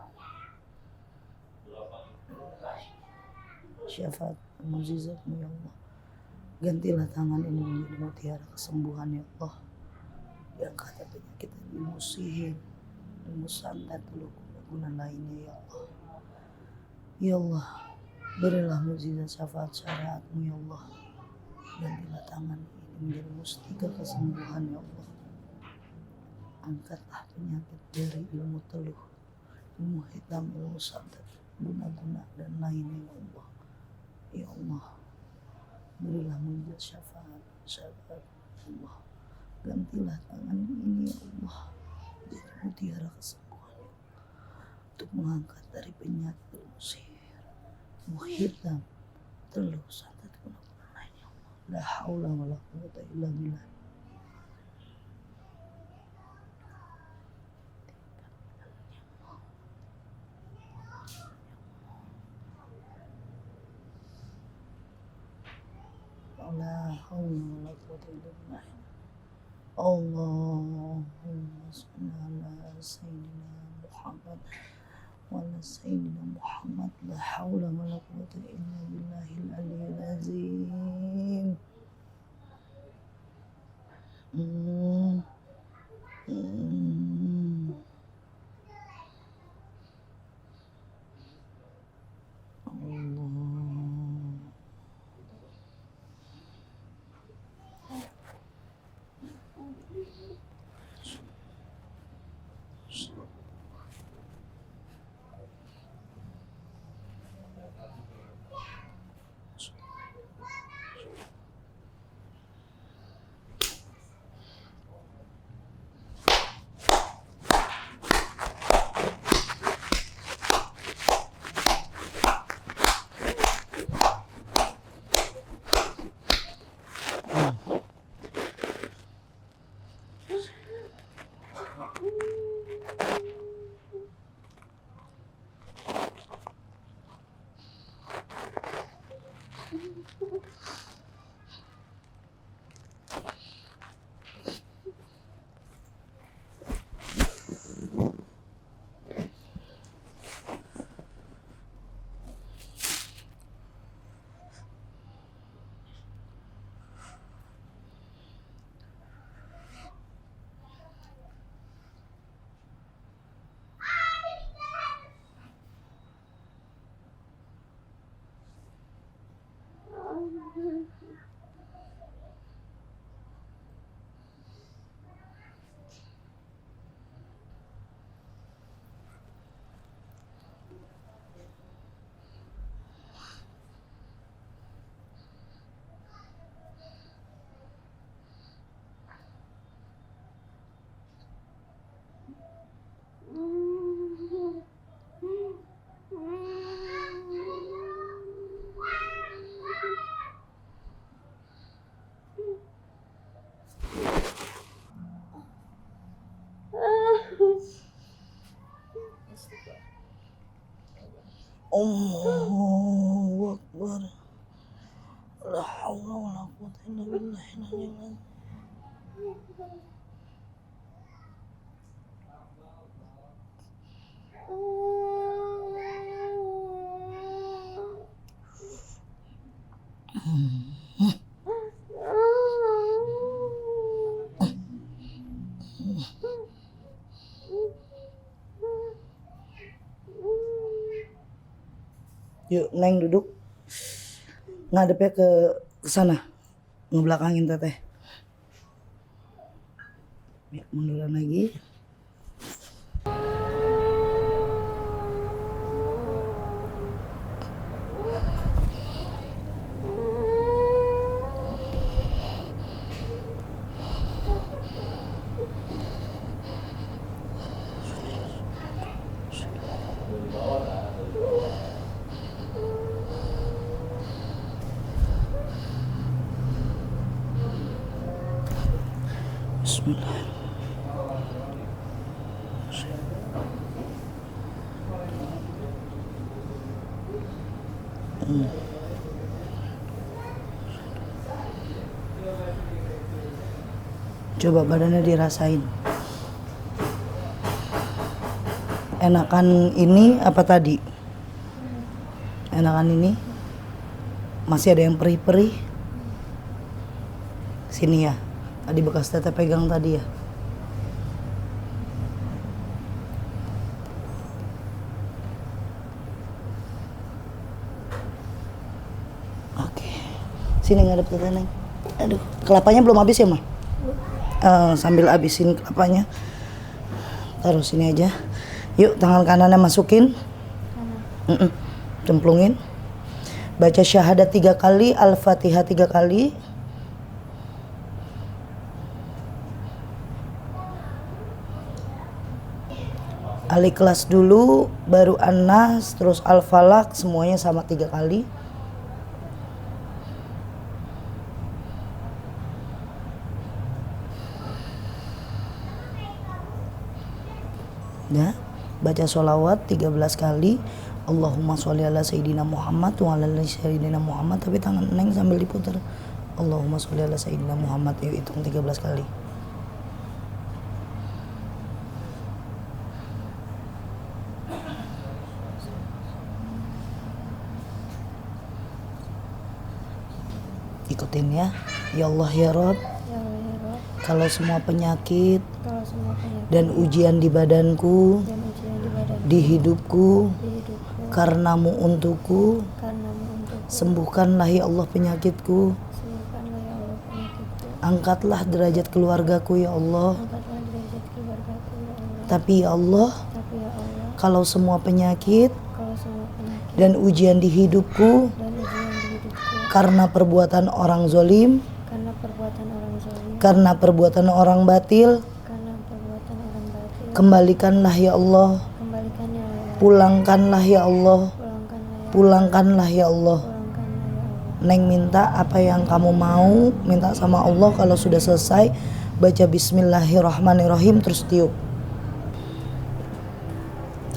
Speaker 4: Syafaat mukjizatmu ya Allah. Gantilah tangan ini menjadi mutiara kesembuhan ya Allah. Yang kata penyakit ilmu sihir, ilmu santet, guna lainnya ya Allah. Ya Allah, berilah mukjizat syafaat syariatmu ya Allah. Gantilah tangan ini menjadi mustika kesembuhan ya Allah. Angkatlah penyakit dari ilmu teluh, ilmu hitam, ilmu santet, guna-guna dan lainnya ya Allah. Ya Allah, berilah mujizat syafaat Allah. Gantilah tangan ini ya Allah jadi mutiara kesembuhan untuk mengangkat dari penyakit ilmu sihir, ilmu hitam, teluh, santet, guna-guna lainnya. La haula wala quwwata illa billah. La haula wala quwwata illa billah. Allahumma shalli ala sayyidina Muhammad wa ala sayyidina Muhammad. La haula wala quwwata illa billahil aliyyil azim. Allah. Allahu Akbar. La haula wala quwwata illa billahil aliyyil azim. Yuk, Neng duduk. Ngadepnya ke sana. Ngebelakangin teteh. Ya, munduran lagi. Bismillah. Coba badannya dirasain. Enakan ini apa tadi? Enakan ini? Masih ada yang perih-perih? Sini ya. Tadi bekas teteh pegang tadi ya. Oke. Sini ngadep teteh Neng. Aduh, kelapanya belum habis ya, Ma? Sambil habisin kelapanya. Taruh sini aja. Yuk, tangan kanannya masukin. Cemplungin. Baca syahadat 3 kali, Al-Fatihah 3 kali. Al-Ikhlas dulu, baru An-Nas, terus Al-Falaq, semuanya sama 3 kali. Ya, baca sholawat 13 kali. Allahumma sholli ala Sayyidina Muhammad wa ala ali Sayyidina Muhammad. Tapi tangan Neng sambil diputar. Allahumma sholli ala Sayyidina Muhammad. Yuk hitung 13 kali. Ikutin ya. Ya Allah ya Rabb,
Speaker 2: Ya Allah ya Rob,
Speaker 4: kalau semua penyakit
Speaker 2: kalau semua penyakit
Speaker 4: dan ujian di badanku,
Speaker 2: dan ujian di badan
Speaker 4: di hidupku,
Speaker 2: di hidupku
Speaker 4: karenamu untukku,
Speaker 2: karena untuk
Speaker 4: sembuhkanlah ya Allah penyakitku.
Speaker 2: sembuhkanlah ya Allah penyakitku,
Speaker 4: Angkatlah derajat keluargaku ya Allah.
Speaker 2: angkatlah derajat keluargaku ya Allah.
Speaker 4: Tapi ya Allah,
Speaker 2: Tapi ya Allah,
Speaker 4: kalau semua penyakit
Speaker 2: kalau semua penyakit
Speaker 4: dan ujian di hidupku
Speaker 2: dan ujian di hidupku
Speaker 4: karena perbuatan orang zolim,
Speaker 2: karena perbuatan orang zalim,
Speaker 4: karena perbuatan orang batil,
Speaker 2: karena perbuatan orang batil,
Speaker 4: kembalikanlah ya Allah,
Speaker 2: kembalikannya ya Allah,
Speaker 4: pulangkanlah ya Allah,
Speaker 2: pulangkanlah ya Allah,
Speaker 4: pulangkanlah ya Allah.
Speaker 2: pulangkanlah ya Allah.
Speaker 4: Neng minta apa yang kamu mau, minta sama Allah. Kalau sudah selesai, baca Bismillahirrahmanirrahim terus tiup.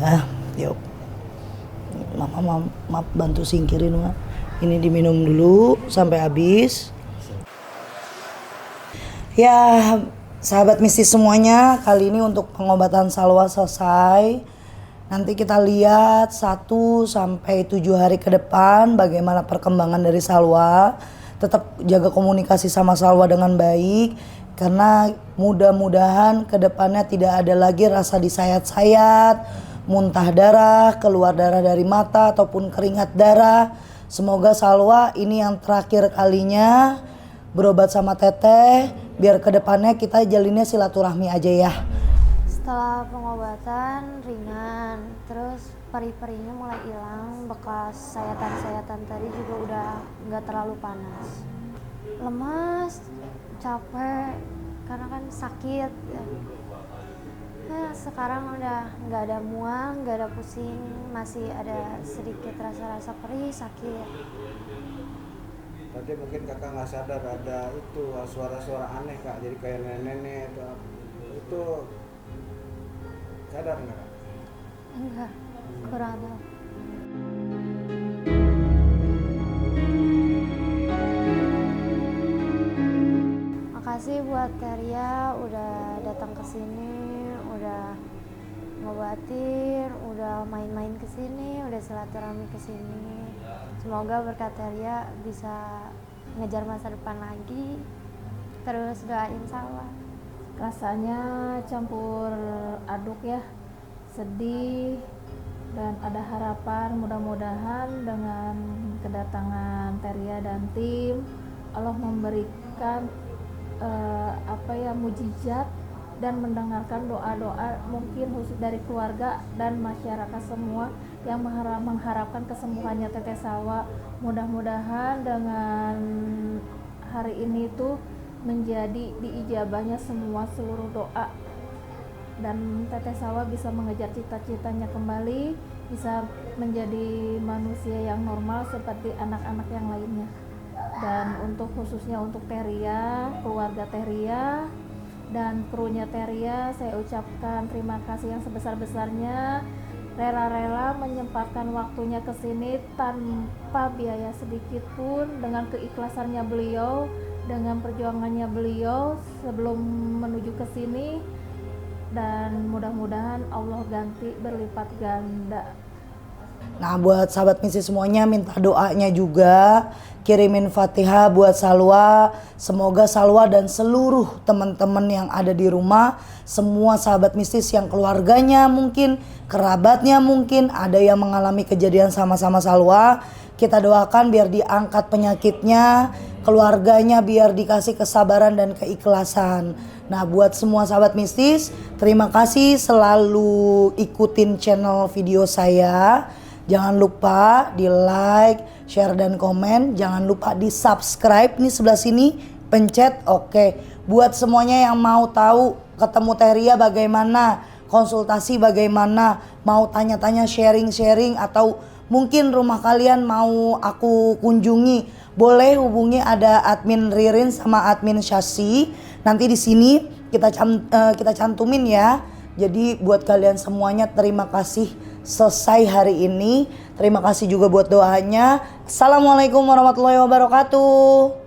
Speaker 4: Nah, tiup. Mama, maaf bantu singkirin, Ma. Ini diminum dulu sampai habis. Ya, sahabat mistis semuanya, kali ini untuk pengobatan Salwa selesai. Nanti kita lihat 1 sampai 7 hari ke depan bagaimana perkembangan dari Salwa. Tetap jaga komunikasi sama Salwa dengan baik, karena mudah-mudahan ke depannya tidak ada lagi rasa disayat-sayat, muntah darah, keluar darah dari mata ataupun keringat darah. Semoga Salwa ini yang terakhir kalinya berobat sama Teteh, biar ke depannya kita jalinnya silaturahmi aja ya.
Speaker 2: Setelah pengobatan ringan, terus perih-perihnya mulai hilang, bekas sayatan-sayatan tadi juga udah nggak terlalu panas. Lemas, capek, karena kan sakit. Ya. Nah, sekarang udah nggak ada mual, nggak ada pusing, masih ada sedikit rasa-rasa perih, sakit.
Speaker 5: Tadi mungkin kakak nggak sadar ada itu suara-suara aneh kak, jadi kayak nenek-nenek atau apa. Itu sadar nggak kak?
Speaker 2: Enggak, kurang tahu. kasih buat Teria udah datang ke sini, udah ngobatin, udah main-main ke sini, udah silaturahmi ke sini. Semoga berkat Teria bisa ngejar masa depan lagi. Terus doain Salwa.
Speaker 1: Rasanya campur aduk ya, sedih dan ada harapan. Mudah-mudahan dengan kedatangan Teria dan tim, Allah memberikan mujizat dan mendengarkan doa-doa mungkin khusus dari keluarga dan masyarakat semua yang mengharapkan kesembuhannya Teteh Salwa. Mudah-mudahan dengan hari ini tuh menjadi diijabahnya semua seluruh doa dan Teteh Salwa bisa mengejar cita-citanya kembali, bisa menjadi manusia yang normal seperti anak-anak yang lainnya. Dan untuk khususnya untuk Teria, keluarga Teria dan krunya Teria, saya ucapkan terima kasih yang sebesar-besarnya, rela-rela menyempatkan waktunya ke sini tanpa biaya sedikit pun, dengan keikhlasannya beliau, dengan perjuangannya beliau sebelum menuju ke sini, dan mudah-mudahan Allah ganti berlipat ganda.
Speaker 4: Nah, buat sahabat misi semuanya, minta doanya juga, kirimin Fatihah buat Salwa. Semoga Salwa dan seluruh teman-teman yang ada di rumah, semua sahabat mistis yang keluarganya mungkin, kerabatnya mungkin ada yang mengalami kejadian sama-sama Salwa, kita doakan biar diangkat penyakitnya, keluarganya biar dikasih kesabaran dan keikhlasan. Nah, buat semua sahabat mistis, terima kasih selalu ikutin channel video saya. Jangan lupa di like, share dan komen. Jangan lupa di subscribe nih sebelah sini, pencet oke. Buat semuanya yang mau tahu ketemu Teria bagaimana, konsultasi bagaimana, mau tanya-tanya, sharing-sharing, atau mungkin rumah kalian mau aku kunjungi, boleh hubungi ada admin Ririn sama admin Syasi. Nanti di sini kita cantumin ya. Jadi buat kalian semuanya terima kasih selesai hari ini. Terima kasih juga buat doanya. Assalamualaikum warahmatullahi wabarakatuh.